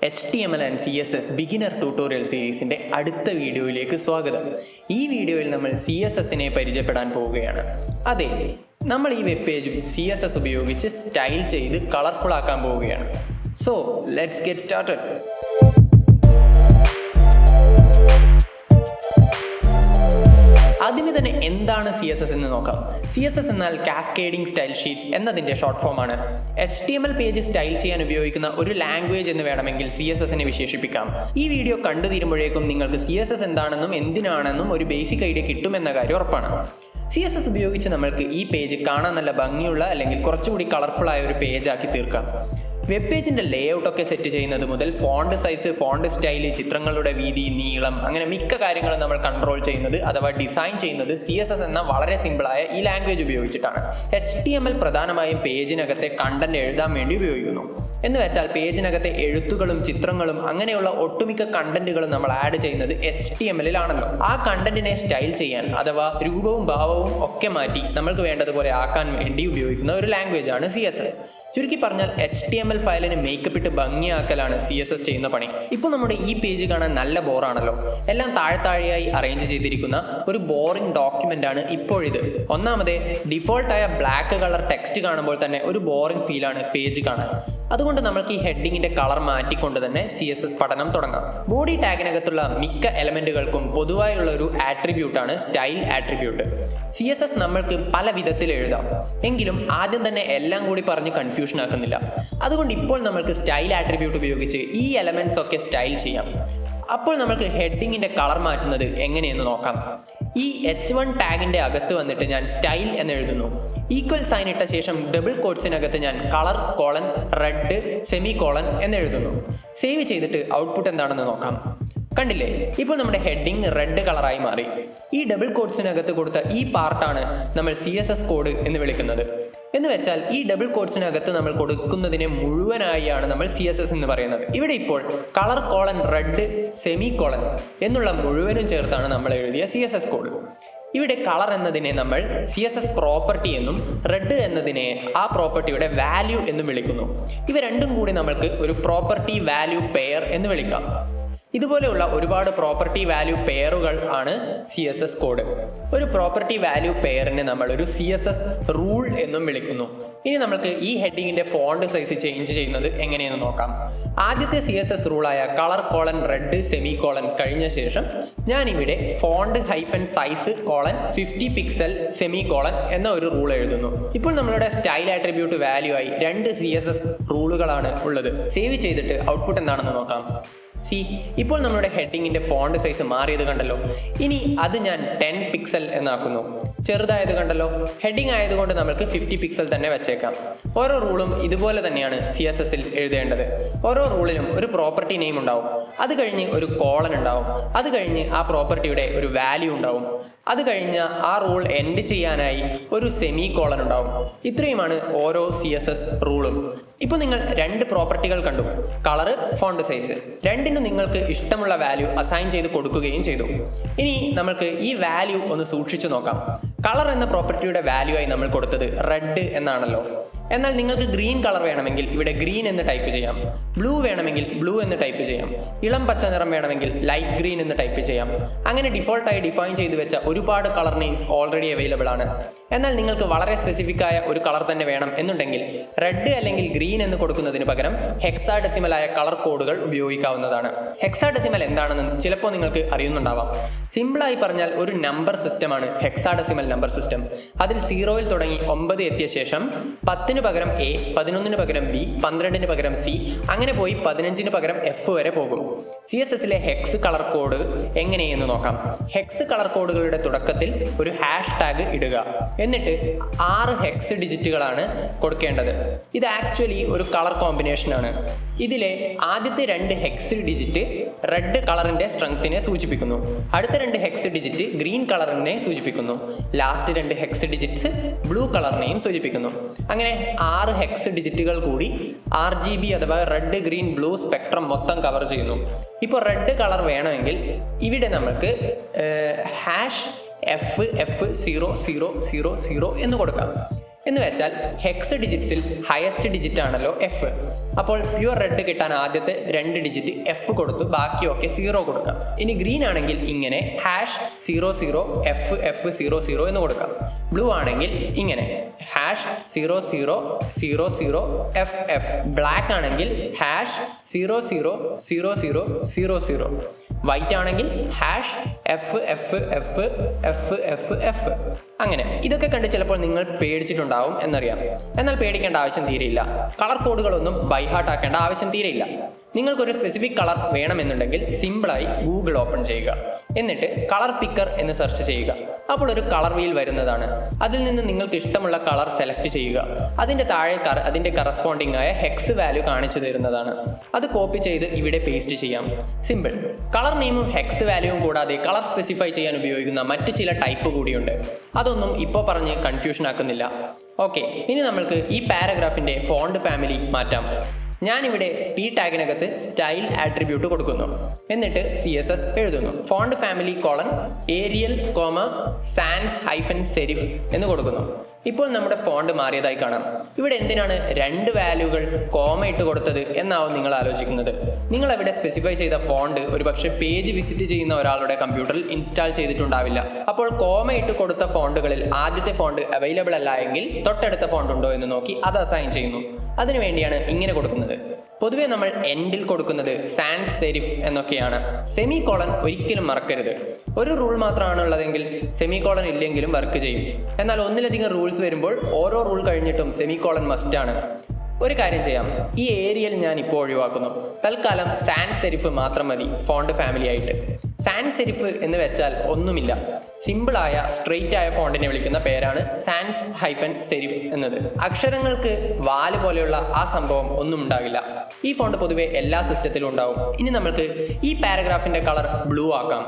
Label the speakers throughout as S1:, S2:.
S1: HTML and CSS beginner tutorial സീരീസിൻ്റെ അടുത്ത വീഡിയോയിലേക്ക് സ്വാഗതം. ഈ വീഡിയോയിൽ നമ്മൾ CSSനെ പരിചയപ്പെടാൻ പോവുകയാണ്. അതെ, നമ്മൾ ഈ വെബ് പേജ് CSS ഉപയോഗിച്ച് സ്റ്റൈൽ ചെയ്ത് കളർഫുൾ ആക്കാൻ പോവുകയാണ്. So let's get started. ആദ്യമേ തന്നെ എന്താണ് CSS എന്ന് നോക്കാം. CSS എന്നാൽ കാസ്കേഡിംഗ് സ്റ്റൈൽ ഷീറ്റ്സ് എന്നതിൻ്റെ ഷോർട്ട് ഫോമാണ്. HTML പേജ് സ്റ്റൈൽ ചെയ്യാൻ ഉപയോഗിക്കുന്ന ഒരു ലാംഗ്വേജ് എന്ന് വേണമെങ്കിൽ CSSനെ വിശേഷിപ്പിക്കാം. ഈ വീഡിയോ കണ്ടു തീരുമ്പോഴേക്കും നിങ്ങൾക്ക് CSS എന്താണെന്നും എന്തിനാണെന്നും ഒരു ബേസിക് ഐഡിയ കിട്ടുമെന്ന കാര്യം ഉറപ്പാണ്. CSS ഉപയോഗിച്ച് നമ്മൾക്ക് ഈ പേജ് കാണാൻ നല്ല ഭംഗിയുള്ള അല്ലെങ്കിൽ കുറച്ചുകൂടി കളർഫുൾ ആയ ഒരു പേജാക്കി തീർക്കാം. വെബ് പേജിൻ്റെ ലേഔട്ടൊക്കെ സെറ്റ് ചെയ്യുന്നത് മുതൽ ഫോണ്ട് സൈസ്, ഫോണ്ട് സ്റ്റൈല്, ചിത്രങ്ങളുടെ വീതി, നീളം, അങ്ങനെ മിക്ക കാര്യങ്ങളും നമ്മൾ കൺട്രോൾ ചെയ്യുന്നത് അഥവാ ഡിസൈൻ ചെയ്യുന്നത് CSS എന്ന വളരെ സിമ്പിളായ ഈ ലാംഗ്വേജ് ഉപയോഗിച്ചിട്ടാണ്. HTML പ്രധാനമായും പേജിനകത്തെ കണ്ടന്റ് എഴുതാൻ വേണ്ടി ഉപയോഗിക്കുന്നു. എന്ന് വെച്ചാൽ പേജിനകത്തെ എഴുത്തുകളും ചിത്രങ്ങളും അങ്ങനെയുള്ള ഒട്ടുമിക്ക കണ്ടന്റുകളും നമ്മൾ ആഡ് ചെയ്യുന്നത് HTML-ലാണല്ലോ. ആ കണ്ടന്റിനെ സ്റ്റൈൽ ചെയ്യാൻ അഥവാ രൂപവും ഭാവവും ഒക്കെ മാറ്റി നമ്മൾക്ക് വേണ്ടതുപോലെ ആക്കാൻ വേണ്ടി ഉപയോഗിക്കുന്ന ഒരു ലാംഗ്വേജ് ആണ് CSS. ചുരുക്കി പറഞ്ഞാൽ HTML ഫയലിന് മേക്കപ്പ് ഇട്ട് ഭംഗിയാക്കലാണ് CSS ചെയ്യുന്ന പണി. ഇപ്പോൾ നമ്മുടെ ഈ പേജ് കാണാൻ നല്ല ബോറാണല്ലോ. എല്ലാം താഴെയായി അറേഞ്ച് ചെയ്തിരിക്കുന്ന ഒരു ബോറിംഗ് ഡോക്യുമെന്റ് ആണ് ഇപ്പോഴിത്. ഒന്നാമതേ ഡിഫോൾട്ടായ ബ്ലാക്ക് കളർ ടെക്സ്റ്റ് കാണുമ്പോൾ തന്നെ ഒരു ബോറിംഗ് ഫീലാണ് പേജ് കാണാൻ. അതുകൊണ്ട് നമുക്ക് ഈ ഹെഡിങ്ങിന്റെ കളർ മാറ്റിക്കൊണ്ട് തന്നെ CSS പഠനം തുടങ്ങാം. ബോഡി ടാഗിനകത്തുള്ള മിക്ക എലമെന്റുകൾക്കും പൊതുവായുള്ള ഒരു ആട്രിബ്യൂട്ടാണ് സ്റ്റൈൽ ആട്രിബ്യൂട്ട്. CSS നമ്മൾക്ക് പല വിധത്തിൽ എഴുതാം. എങ്കിലും ആദ്യം തന്നെ എല്ലാം കൂടി പറഞ്ഞ് കൺഫ്യൂഷൻ ആക്കുന്നില്ല. അതുകൊണ്ട് ഇപ്പോൾ നമ്മൾക്ക് സ്റ്റൈൽ ആട്രിബ്യൂട്ട് ഉപയോഗിച്ച് ഈ എലമെന്റ്സ് ഒക്കെ സ്റ്റൈൽ ചെയ്യാം. അപ്പോൾ നമുക്ക് ഹെഡിങ്ങിന്റെ കളർ മാറ്റുന്നത് എങ്ങനെയെന്ന് നോക്കാം. ഈ H1 ടാഗിന്റെ അകത്ത് വന്നിട്ട് ഞാൻ സ്റ്റൈൽ എന്ന് എഴുതുന്നു. ഈക്വൽ സൈൻ ഇട്ട ശേഷം ഡബിൾ കോട്ട്സിനകത്ത് ഞാൻ colour colon red semi colon എന്ന് എഴുതുന്നു. സേവ് ചെയ്തിട്ട് ഔട്ട്പുട്ട് എന്താണെന്ന് നോക്കാം. കണ്ടില്ലേ, ഇപ്പോൾ നമ്മുടെ ഹെഡിങ് റെഡ് കളറായി മാറി. ഈ ഡബിൾ കോട്ട്സിനകത്ത് കൊടുത്ത ഈ പാർട്ടാണ് നമ്മൾ CSS കോഡ് എന്ന് വിളിക്കുന്നത്. എന്ന് വെച്ചാൽ ഈ ഡബിൾ കോട്ട്സിനകത്ത് നമ്മൾ കൊടുക്കുന്നതിനെ മുഴുവനായാണ് നമ്മൾ CSS എന്ന് പറയുന്നത്. ഇവിടെ ഇപ്പോൾ colour colon red semi colon എന്നുള്ള മുഴുവനും ചേർത്താണ് നമ്മൾ എഴുതിയ CSS കോഡ്. ഇവിടെ കളർ എന്നതിനെ നമ്മൾ CSS പ്രോപ്പർട്ടി എന്നും റെഡ് എന്നതിനെ ആ പ്രോപ്പർട്ടിയുടെ വാല്യൂ എന്നും വിളിക്കുന്നു. ഇവ രണ്ടും കൂടി നമ്മൾക്ക് ഒരു പ്രോപ്പർട്ടി വാല്യൂ പെയർ എന്ന് വിളിക്കാം. ഇതുപോലെയുള്ള ഒരുപാട് പ്രോപ്പർട്ടി വാല്യൂ പെയറുകൾ ആണ് CSS കോഡ്. ഒരു പ്രോപ്പർട്ടി വാല്യൂ പെയറിനെ നമ്മൾ ഒരു CSS റൂൾ എന്നും വിളിക്കുന്നു. ഇനി നമുക്ക് ഈ ഹെഡിങ്ങിന്റെ ഫോണ്ട് സൈസ് ചേഞ്ച് ചെയ്യുന്നത് എങ്ങനെയെന്ന് നോക്കാം. ആദ്യത്തെ CSS റൂളായ colour colon red semicolon കഴിഞ്ഞ ശേഷം ഞാൻ ഇവിടെ font hyphen size colon 50 pixel semicolon എന്ന ഒരു റൂൾ എഴുതുന്നു. ഇപ്പോൾ നമ്മളുടെ സ്റ്റൈൽ ആട്രിബ്യൂട്ട് വാല്യൂ ആയി 2 CSS റൂളുകളാണ് ഉള്ളത്. സേവ് ചെയ്തിട്ട് ഔട്ട്പുട്ട് എന്താണെന്ന് നോക്കാം. ഇപ്പോൾ നമ്മുടെ ഹെഡിങ്ങിന്റെ ഫോണ്ട് സൈസ് മാറിയത് കണ്ടല്ലോ. ഇനി അത് ഞാൻ 10 പിക്സൽ എന്നാക്കുന്നു. ചെറുതായത് കണ്ടല്ലോ. ഹെഡിങ് ആയതുകൊണ്ട് നമുക്ക് 50 പിക്സൽ തന്നെ വെച്ചേക്കാം. ഓരോ റൂളും ഇതുപോലെ തന്നെയാണ് CSSൽ എഴുതേണ്ടത്. ഓരോ റൂളിനും ഒരു പ്രോപ്പർട്ടി നെയിം ഉണ്ടാവും. അത് കഴിഞ്ഞ് ഒരു കോളൻ ഉണ്ടാവും. അത് കഴിഞ്ഞ് ആ പ്രോപ്പർട്ടിയുടെ ഒരു വാല്യൂ ഉണ്ടാവും. അത് കഴിഞ്ഞ് ആ റൂൾ എൻഡ് ചെയ്യാനായി ഒരു സെമി കോളൻ ഉണ്ടാവും. ഇത്രയുമാണ് ഓരോ CSS റൂളും. ഇപ്പോൾ നിങ്ങൾ 2 പ്രോപ്പർട്ടികൾ കണ്ടു, കളറ്, ഫോണ്ട് സൈസ്. രണ്ടിനും നിങ്ങൾക്ക് ഇഷ്ടമുള്ള വാല്യൂ അസൈൻ ചെയ്ത് കൊടുക്കുകയും ചെയ്തു. ഇനി നമുക്ക് ഈ വാല്യൂ ഒന്ന് സൂക്ഷിച്ചു നോക്കാം. കളർ എന്ന പ്രോപ്പർട്ടിയുടെ വാല്യൂ ആയി നമ്മൾ കൊടുത്തത് റെഡ് എന്നാണല്ലോ. എന്നാൽ നിങ്ങൾക്ക് ഗ്രീൻ കളർ വേണമെങ്കിൽ ഇവിടെ ഗ്രീൻ എന്ന് ടൈപ്പ് ചെയ്യാം. ബ്ലൂ വേണമെങ്കിൽ ബ്ലൂ എന്ന് ടൈപ്പ് ചെയ്യാം. ഇളം പച്ച നിറം വേണമെങ്കിൽ ലൈറ്റ് ഗ്രീൻ എന്ന് ടൈപ്പ് ചെയ്യാം. അങ്ങനെ ഡിഫോൾട്ടായി ഡിഫൈൻ ചെയ്തു വെച്ച ഒരുപാട് കളർ നെയിംസ് ഓൾറെഡി അവൈലബിൾ ആണ്. എന്നാൽ നിങ്ങൾക്ക് വളരെ സ്പെസിഫിക് ആയ ഒരു കളർ തന്നെ വേണം എന്നുണ്ടെങ്കിൽ റെഡ് അല്ലെങ്കിൽ ഗ്രീൻ എന്ന് കൊടുക്കുന്നതിന് പകരം ഹെക്സാഡെസിമലായ കളർ കോഡുകൾ ഉപയോഗിക്കാവുന്നതാണ്. ഹെക്സാഡെസിമൽ എന്താണെന്ന് ചിലപ്പോൾ നിങ്ങൾക്ക് അറിയുന്നുണ്ടാവാം. സിമ്പിളായി പറഞ്ഞാൽ ഒരു നമ്പർ സിസ്റ്റമാണ് ഹെക്സാഡെസിമൽ നമ്പർ സിസ്റ്റം. അതിൽ 0-ൽ തുടങ്ങി 9 എത്തിയ ശേഷം 10-ന് പകരം A, 11-ന് പകരം B, 12-ന് പകരം C, അങ്ങനെ പോയി 15-ന് പകരം F വരെ പോകും. CSSലെ ഹെക്സ് കളർ കോഡ് എങ്ങനെയെന്ന് നോക്കാം. ഹെക്സ് കളർ കോഡുകളുടെ തുടക്കത്തിൽ ഒരു ഹാഷ് ടാഗ് ഇടുക. എന്നിട്ട് 6 ഹെക്സ് ഡിജിറ്റുകളാണ് കൊടുക്കേണ്ടത്. ഇത് ആക്ച്വലി ഒരു കളർ കോമ്പിനേഷൻ ആണ്. ഇതിലെ ആദ്യത്തെ 2 ഹെക്സ് ഡിജിറ്റ് റെഡ് കളറിന്റെ സ്ട്രെങ്ത്തിനെ സൂചിപ്പിക്കുന്നു. അടുത്ത 2 ഹെക്സ് ഡിജിറ്റ് ഗ്രീൻ കളറിനെ സൂചിപ്പിക്കുന്നു. ലാസ്റ്റ് 2 ഹെക്സ് ഡിജിറ്റ്സ് ബ്ലൂ കളറിനെയും സൂചിപ്പിക്കുന്നു. അങ്ങനെ 6 ഹെക്സ് ഡിജിറ്റുകൾ കൂടി RGB അഥവാ റെഡ് ഗ്രീൻ ബ്ലൂ സ്പെക്ട്രം മൊത്തം കവർ ചെയ്യുന്നു. ഇപ്പോൾ റെഡ് കളർ വേണമെങ്കിൽ ഇവിടെ നമുക്ക് #F00000 എന്ന് കൊടുക്കാം. എന്ന് വെച്ചാൽ ഹെക്സ് ഡിജിറ്റ്സിൽ ഹയസ്റ്റ് ഡിജിറ്റ് ആണല്ലോ എഫ്. അപ്പോൾ പ്യുവർ റെഡ് കിട്ടാൻ ആദ്യത്തെ 2 ഡിജിറ്റ് എഫ് കൊടുത്തു, ബാക്കിയൊക്കെ 0 കൊടുക്കാം. ഇനി ഗ്രീൻ ആണെങ്കിൽ ഇങ്ങനെ #00FF00 എന്ന് കൊടുക്കാം. ബ്ലൂ ആണെങ്കിൽ ഇങ്ങനെ #0000FF. ബ്ലാക്ക് ആണെങ്കിൽ #000000. വൈറ്റ് ആണെങ്കിൽ #FFFFFF. അങ്ങനെ ഇതൊക്കെ കണ്ട് ചിലപ്പോൾ നിങ്ങൾ പേടിച്ചിട്ടുണ്ടാവും എന്നറിയാം. എന്നാൽ പേടിക്കേണ്ട ആവശ്യം തീരെയില്ല. കളർ കോഡുകളൊന്നും ബൈഹാർട്ട് ആക്കേണ്ട ആവശ്യം തീരെയില്ല. നിങ്ങൾക്കൊരു സ്പെസിഫിക് കളർ വേണമെന്നുണ്ടെങ്കിൽ സിമ്പിളായി ഗൂഗിൾ ഓപ്പൺ ചെയ്യുക. എന്നിട്ട് കളർ പിക്കർ എന്ന് സെർച്ച് ചെയ്യുക. അപ്പോൾ ഒരു കളർ വീൽ വരുന്നതാണ്. അതിൽ നിന്ന് നിങ്ങൾക്ക് ഇഷ്ടമുള്ള കളർ സെലക്ട് ചെയ്യുക. അതിൻ്റെ താഴെ അതിൻ്റെ കറസ്പോണ്ടിങ് ആയ ഹെക്സ് വാല്യൂ കാണിച്ചു തരുന്നതാണ്. അത് കോപ്പി ചെയ്ത് ഇവിടെ പേസ്റ്റ് ചെയ്യാം. സിമ്പിൾ. കളർ നെയിമും ഹെക്സ് വാല്യൂവും കൂടാതെ കളർ സ്പെസിഫൈ ചെയ്യാൻ ഉപയോഗിക്കുന്ന മറ്റു ചില ടൈപ്പ് കൂടിയുണ്ട്. അതൊന്നും ഇപ്പോൾ പറഞ്ഞ് കൺഫ്യൂഷൻ ആക്കുന്നില്ല. ഓക്കെ, ഇനി നമ്മൾക്ക് ഈ പാരഗ്രാഫിൻ്റെ ഫോണ്ട് ഫാമിലി മാറ്റാം. ഞാനിവിടെ പി ടാഗിനകത്ത് സ്റ്റൈൽ ആട്രിബ്യൂട്ട് കൊടുക്കുന്നു. എന്നിട്ട് CSS എഴുതുന്നു. ഫോണ്ട് ഫാമിലി : ഏരിയൽ, സാൻസ് -സെരിഫ് എന്ന് കൊടുക്കുന്നു. ഇപ്പോൾ നമ്മുടെ ഫോണ്ട് മാറിയതായി കാണാം. ഇവിടെ എന്തിനാണ് 2 വാല്യൂകൾ കോമ ഇട്ട് കൊടുത്തത് എന്നാവും നിങ്ങൾ ആലോചിക്കുന്നത്. നിങ്ങൾ അവിടെ സ്പെസിഫൈ ചെയ്ത ഫോണ്ട് ഒരുപക്ഷെ പേജ് വിസിറ്റ് ചെയ്യുന്ന ഒരാളുടെ കമ്പ്യൂട്ടറിൽ ഇൻസ്റ്റാൾ ചെയ്തിട്ടുണ്ടാവില്ല. അപ്പോൾ കോമ ഇട്ട് കൊടുത്ത ഫോണ്ടുകളിൽ ആദ്യത്തെ ഫോണ്ട് അവൈലബിൾ അല്ല എങ്കിൽ തൊട്ടടുത്ത ഫോണ്ട് ഉണ്ടോ എന്ന് നോക്കി അത് അസൈൻ ചെയ്യുന്നു. അതിനുവേണ്ടിയാണ് ഇങ്ങനെ കൊടുക്കുന്നത്. പൊതുവെ നമ്മൾ എൻഡിൽ കൊടുക്കുന്നത് സാൻസ് സെരിഫ് എന്നൊക്കെയാണ്. സെമികോളൻ ഒരിക്കലും മറക്കരുത്. ഒരു റൂൾ മാത്രമാണ് ഉള്ളതെങ്കിൽ സെമികോളൻ ഇല്ലെങ്കിലും വർക്ക് ചെയ്യും. എന്നാൽ ഒന്നിലധികം റൂൾസ് വരുമ്പോൾ ഓരോ റൂൾ കഴിഞ്ഞിട്ടും സെമികോളൻ മസ്റ്റ് ആണ്. ഒരു കാര്യം ചെയ്യാം, ഈ ഏരിയൽ ഞാൻ ഇപ്പോൾ ഒഴിവാക്കുന്നു. തൽക്കാലം സാൻസ് സെരിഫ് മാത്രം മതി ഫോണ്ട് ഫാമിലി ആയിട്ട്. സാൻസ് സെരിഫ് എന്ന് വെച്ചാൽ ഒന്നുമില്ല. സിമ്പിളായ സ്ട്രെയിറ്റ് ആയ ഫോണ്ടിനെ വിളിക്കുന്ന പേരാണ് സാൻസ് -സെരിഫ് എന്നത്. അക്ഷരങ്ങൾക്ക് വാല് പോലെയുള്ള ആ സംഭവം ഒന്നും ഉണ്ടാകില്ല. ഈ ഫോണ്ട് പൊതുവെ എല്ലാ സിസ്റ്റത്തിലും ഉണ്ടാവും. ഇനി നമുക്ക് ഈ പാരഗ്രാഫിന്റെ കളർ ബ്ലൂ ആക്കാം.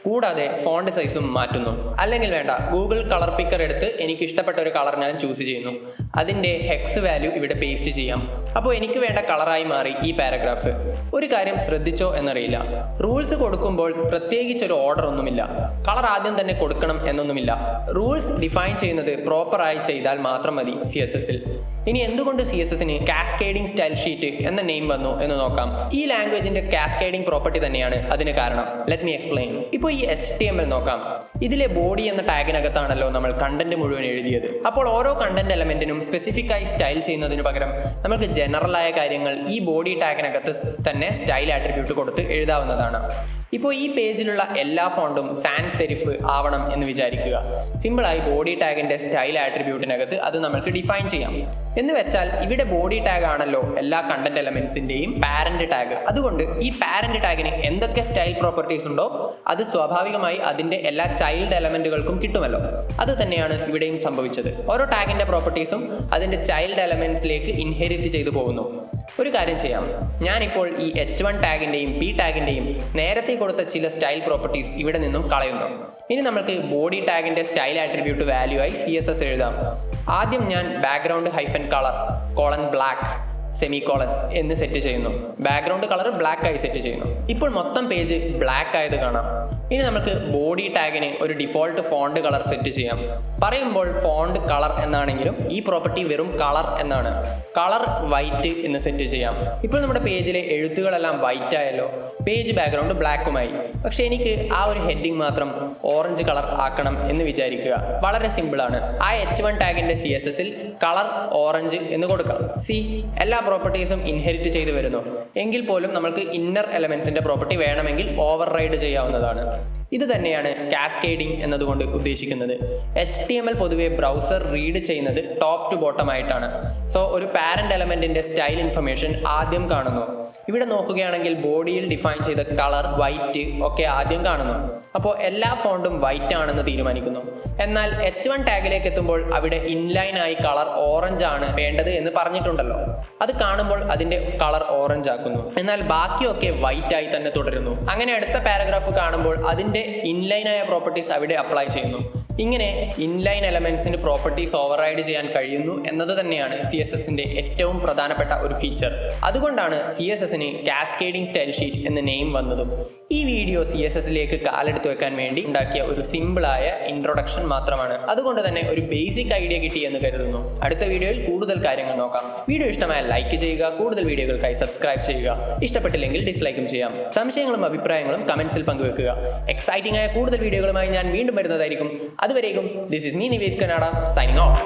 S1: കൂടാതെ ഫോണ്ട് സൈസും മാറ്റുന്നു. അല്ലെങ്കിൽ വേണ്ട, ഗൂഗിൾ കളർ പിക്കർ എടുത്ത് എനിക്ക് ഇഷ്ടപ്പെട്ട ഒരു കളർ ഞാൻ ചൂസ് ചെയ്യുന്നു. അതിൻ്റെ ഹെക്സ് വാല്യൂ ഇവിടെ പേസ്റ്റ് ചെയ്യാം. അപ്പോൾ എനിക്ക് വേണ്ട കളറായി മാറി ഈ പാരഗ്രാഫ്. ഒരു കാര്യം ശ്രദ്ധിച്ചോ എന്നറിയില്ല, റൂൾസ് കൊടുക്കുമ്പോൾ പ്രത്യേകിച്ചൊരു ഓർഡർ ഒന്നുമില്ല. കളർ ആദ്യം തന്നെ കൊടുക്കണം എന്നൊന്നുമില്ല. റൂൾസ് ഡിഫൈൻ ചെയ്യുന്നത് പ്രോപ്പറായി ചെയ്താൽ മാത്രം മതി CSSൽ. ഇനി എന്തുകൊണ്ട് CSSന് കാസ്കേഡിംഗ് സ്റ്റൈൽ ഷീറ്റ് എന്ന നെയിം വന്നു എന്ന് നോക്കാം. ഈ ലാംഗ്വേജിന്റെ കാസ്കേഡിംഗ് പ്രോപ്പർട്ടി തന്നെയാണ് അതിന് കാരണം. Let me explain. ഇപ്പോൾ ഈ HTML നോക്കാം. ഇതിലെ ബോഡി എന്ന ടാഗിനകത്താണല്ലോ നമ്മൾ കണ്ടന്റ് മുഴുവൻ എഴുതിയത്. അപ്പോൾ ഓരോ കണ്ടന്റ് എലമെന്റിനും സ്പെസിഫിക് ആയി സ്റ്റൈൽ ചെയ്യുന്നതിന് പകരം നമുക്ക് ജനറൽ ആയ കാര്യങ്ങൾ ഈ ബോഡി ടാഗിനകത്ത് തന്നെ സ്റ്റൈൽ ആട്രിബ്യൂട്ട് കൊടുത്ത് എഴുതാവുന്നതാണ്. ഇപ്പോൾ ഈ പേജിലുള്ള എല്ലാ ഫോണ്ടും സാൻസ് സെരിഫ് ആവണം എന്ന് വിചാരിക്കുക. സിമ്പിളായി ബോഡി ടാഗിന്റെ സ്റ്റൈൽ ആട്രിബ്യൂട്ടിനകത്ത് അത് നമുക്ക് ഡിഫൈൻ ചെയ്യാം. എന്ന് വെച്ചാൽ ഇവിടെ ബോഡി ടാഗ് ആണല്ലോ എല്ലാ കണ്ടന്റ് എലമെന്റ്സിന്റെയും പാരന്റ് ടാഗ്. അതുകൊണ്ട് ഈ പാരന്റ് ടാഗിന് എന്തൊക്കെ സ്റ്റൈൽ പ്രോപ്പർട്ടീസ് ഉണ്ടോ അത് സ്വാഭാവികമായി അതിന്റെ എല്ലാ ചൈൽഡ് എലമെന്റുകൾക്കും കിട്ടുമല്ലോ. അത് തന്നെയാണ് ഇവിടെയും സംഭവിച്ചത്. ഓരോ ടാഗിന്റെ പ്രോപ്പർട്ടീസും അതിന്റെ ചൈൽഡ് എലമെന്റ്സിലേക്ക് ഇൻഹെറിറ്റ് ചെയ്തു പോകുന്നു. ഒരു കാര്യം ചെയ്യാം, ഞാനിപ്പോൾ ഈ H1 ടാഗിന്റെയും P ടാഗിന്റെയും നേരത്തെ കൊടുത്ത ചില സ്റ്റൈൽ പ്രോപ്പർട്ടീസ് ഇവിടെ നിന്നും കളയുന്നു. ഇനി നമുക്ക് ബോഡി ടാഗിന്റെ സ്റ്റൈൽ ആട്രിബ്യൂട്ട് വാല്യൂ ആയി CSS എഴുതാം. ആദ്യം ഞാൻ ബാക്ക്ഗ്രൗണ്ട് -color: black സെമികോളൻ എന്ന് സെറ്റ് ചെയ്യുന്നു. ബാക്ക്ഗ്രൗണ്ട് കളർ ബ്ലാക്ക് ആയി സെറ്റ് ചെയ്യുന്നു. ഇപ്പോൾ മൊത്തം പേജ് ബ്ലാക്ക് ആയത് കാണാം. ഇനി നമുക്ക് ബോഡി ടാഗിന് ഒരു ഡിഫോൾട്ട് ഫോണ്ട് കളർ സെറ്റ് ചെയ്യാം. പറയുമ്പോൾ ഫോണ്ട് കളർ എന്നാണെങ്കിലും ഈ പ്രോപ്പർട്ടി വെറും കളർ എന്നാണ്. കളർ വൈറ്റ് എന്ന് സെറ്റ് ചെയ്യാം. ഇപ്പോൾ നമ്മുടെ പേജിലെ എഴുത്തുകളെല്ലാം വൈറ്റ് ആയല്ലോ. പേജ് ബാക്ക്ഗ്രൗണ്ട് ബ്ലാക്കുമായി. പക്ഷെ എനിക്ക് ആ ഒരു ഹെഡിങ് മാത്രം ഓറഞ്ച് കളർ ആക്കണം എന്ന് വിചാരിക്കുക. വളരെ സിമ്പിൾ ആണ്. ആ H1 ടാഗിന്റെ CSSൽ കളർ ഓറഞ്ച് എന്ന് കൊടുക്കാം. എല്ലാ പ്രോപ്പർട്ടീസും ഇൻഹെറിറ്റ് ചെയ്തു വരുന്നു. എങ്കിൽ പോലും നമുക്ക് ഇന്നർ എലമെന്റ്സിന്റെ പ്രോപ്പർട്ടി വേണമെങ്കിൽ ഓവർ റൈഡ് ചെയ്യാവുന്നതാണ്. ഇത് തന്നെയാണ് കാസ്കേഡിംഗ് എന്നതുകൊണ്ട് ഉദ്ദേശിക്കുന്നത്. HTML പൊതുവെ ബ്രൗസർ റീഡ് ചെയ്യുന്നത് ടോപ്പ് ടു ബോട്ടം ആയിട്ടാണ്. സോ ഒരു പാരന്റ് എലമെന്റിന്റെ സ്റ്റൈൽ ഇൻഫർമേഷൻ ആദ്യം കാണുന്നു. ഇവിടെ നോക്കുകയാണെങ്കിൽ ബോഡിയിൽ ഡിഫൈൻ ചെയ്ത കളർ വൈറ്റ് ഒക്കെ ആദ്യം കാണുന്നു. അപ്പോൾ എല്ലാ ഫോണ്ടും വൈറ്റ് ആണെന്ന് തീരുമാനിക്കുന്നു. എന്നാൽ H1 ടാഗിലേക്ക് എത്തുമ്പോൾ അവിടെ ഇൻലൈൻ ആയി കളർ ഓറഞ്ച് ആണ് വേണ്ടത് എന്ന് പറഞ്ഞിട്ടുണ്ടല്ലോ. അത് കാണുമ്പോൾ അതിന്റെ കളർ ഓറഞ്ച് ആക്കുന്നു. എന്നാൽ ബാക്കിയൊക്കെ വൈറ്റ് ആയി തന്നെ തുടരുന്നു. അങ്ങനെ അടുത്ത പാരഗ്രാഫ് കാണുമ്പോൾ അതിന്റെ ഇൻലൈൻ ആയ പ്രോപ്പർട്ടീസ് അവിടെ അപ്ലൈ ചെയ്യുന്നു. ഇങ്ങനെ ഇൻലൈൻ എലമെന്റ്സിന് പ്രോപ്പർട്ടീസ് ഓവർറൈഡ് ചെയ്യാൻ കഴിയുന്നു എന്നത് തന്നെയാണ് CSSന്റെ ഏറ്റവും പ്രധാനപ്പെട്ട ഒരു ഫീച്ചർ. അതുകൊണ്ടാണ് CSSന് കാസ്കേഡിംഗ് സ്റ്റൈൽ ഷീറ്റ് എന്ന നെയിം വന്നതും. ഈ വീഡിയോ CSSലേക്ക് കാലെടുത്ത് വെക്കാൻ വേണ്ടി ഉണ്ടാക്കിയ ഒരു സിമ്പിളായ ഇൻട്രൊഡക്ഷൻ മാത്രമാണ്. അതുകൊണ്ട് തന്നെ ഒരു ബേസിക് ഐഡിയ കിട്ടി എന്ന് കരുതുന്നു. അടുത്ത വീഡിയോയിൽ കൂടുതൽ കാര്യങ്ങൾ നോക്കാം. വീഡിയോ ഇഷ്ടമായ ലൈക്ക് ചെയ്യുക, കൂടുതൽ വീഡിയോകൾക്കായി സബ്സ്ക്രൈബ് ചെയ്യുക. ഇഷ്ടപ്പെട്ടില്ലെങ്കിൽ ഡിസ്ലൈക്കും ചെയ്യാം. സംശയങ്ങളും അഭിപ്രായങ്ങളും കമന്റ്സിൽ പങ്കുവെക്കുക. എക്സൈറ്റിംഗ് ആയ കൂടുതൽ വീഡിയോകളുമായി ഞാൻ വീണ്ടും വരുന്നതായിരിക്കും. അതുവരേക്കും this is me Nived Kanada signing of.